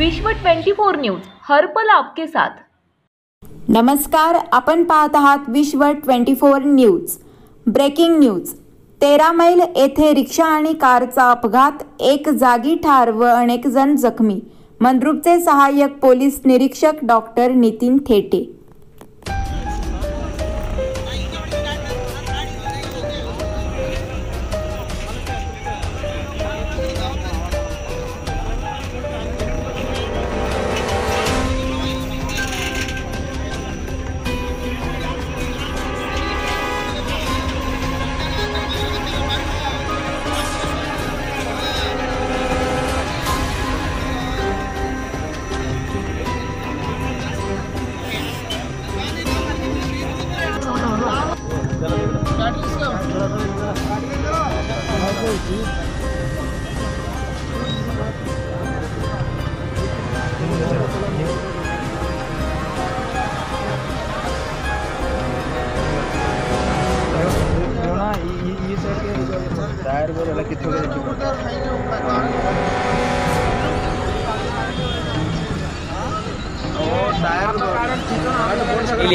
विश्व 24 न्यूज हर पल आपके साथ। नमस्कार, आपण पाहत आहात विश्व 24 न्यूज। Breaking news. 13 मैल येथे रिक्षा आणि कारचा अपघात, एक जागी ठार व अनेक जण जखमी। मंद्रुपचे सहाय्यक पोलीस निरीक्षक डॉक्टर नितीन थेटे।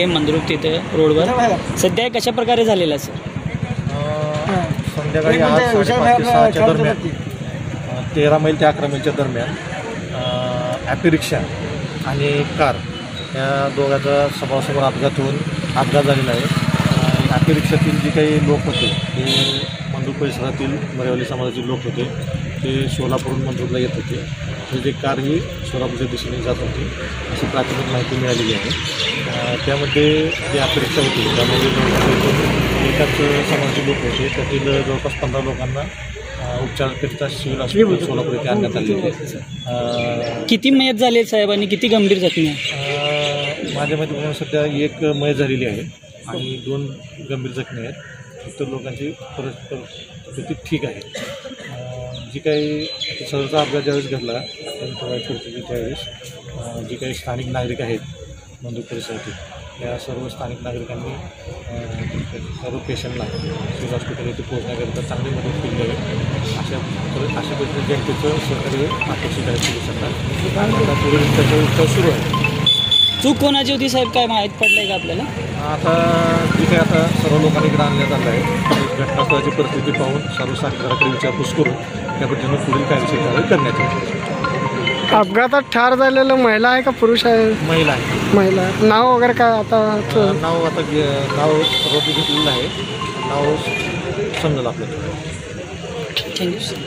मंद्रुप तिथे रोडवर सध्या कशा प्रकारे झालेला सर? संध्याकाळी 5:30 दरम्यान 13 मैल ते 11 मैलच्या दरम्यान ॲपी रिक्षा आणि कार या दोघांचा समोरासमोर अपघात होऊन अपघात झालेला आहे। ॲपी रिक्षातील जे काही लोक होते ते मंद्रुप परिसरातील मरेवाली समाजातील लोक होते, ते सोलापूरहून मंद्रुपला येत होते। म्हणजे कार ही सोलापूरच्या दिशेने जात होती अशी प्राथमिक माहिती मिळालेली आहे। त्यामध्ये जे ॲपी रिक्षा होती त्यामध्ये एकाच समाजाचे लोक होते, त्यातील जवळपास 15 लोकांना उपचाराकरिता सिव्हिल हॉस्पिटल सोलापूर येथे आणण्यात आले। किती मयत झाले साहेब आणि किती गंभीर जखमी आहे? माझ्या माहितीप्रमाणे सध्या एक मयत झालेली आहे आणि 2 गंभीर जखमी आहेत। इतर लोकांची परिस्थिती ठीक आहे। जी काही सदरचा अपघात ज्यावेळेस घडला त्यावेळेस जे काही स्थानिक नागरिक आहेत मंद्रुप परिसरातील या सर्व स्थानिक नागरिकांनी सर्व पेशंटला सिव्हिल हॉस्पिटल येथे पोहोचण्याकरिता चांगली मदत केली आहे। अशा पद्धतीने जनतेचं सहकार्य अपेक्षित आहे पोलिसांना। पुढील त्याचा उपचार सुरू आहे। चूक कोणाची होती साहेब, काय माहीत पडलं आहे का आपल्याला? आता जे काही आता सर्व लोकांनी इकडे आणण्यात आलं आहे, घटनास्थळाची परिस्थिती पाहून सर्व साक्षीदाराकडे विचारपूस करून त्या पद्धतीनं पुढील कायदेशीर कारवाई करण्यात येईल। अपघातात ठार झालेलं महिला आहे का पुरुष आहे? महिला आहे। महिला। नाव वगैरे काय आता? नाव सर्व घेतलेलं आहे, नाव समजेल आपल्याला। Thank you sir.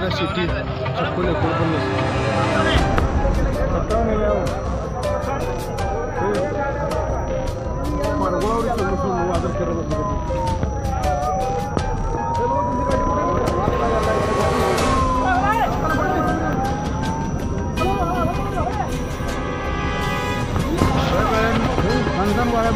सिटी वाया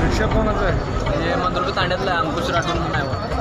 रिक्षा कोणाचं आहे? हे मंदुर्ग तांड्यातलं अंकुश राठोड म्हणून आहे.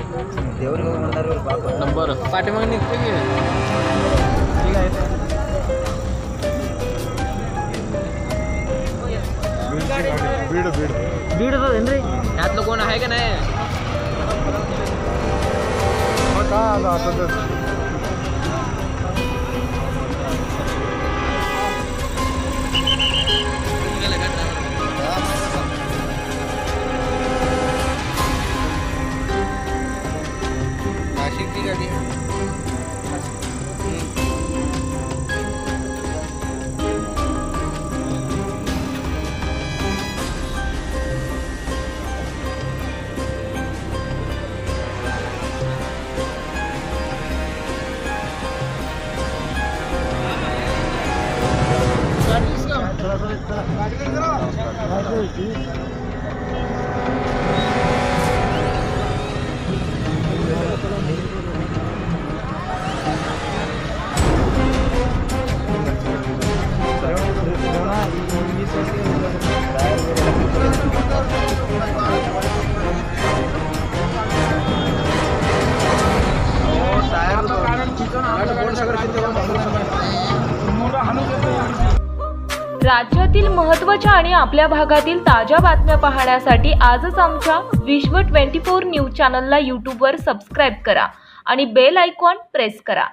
नंबर नंबर पाठीमागे निघतो की ठीक आहे. बीड बीड बीड रे यातलं कोण आहे का नाही? का आला आता तर राज्यातील महत्त्वाच्या आणि आपल्या भागातील ताज्या बातम्या पाहण्यासाठी आजच आमच्या विश्व 24 न्यूज चॅनलला यूट्यूबवर सबस्क्राईब करा आणि बेल आयकॉन प्रेस करा.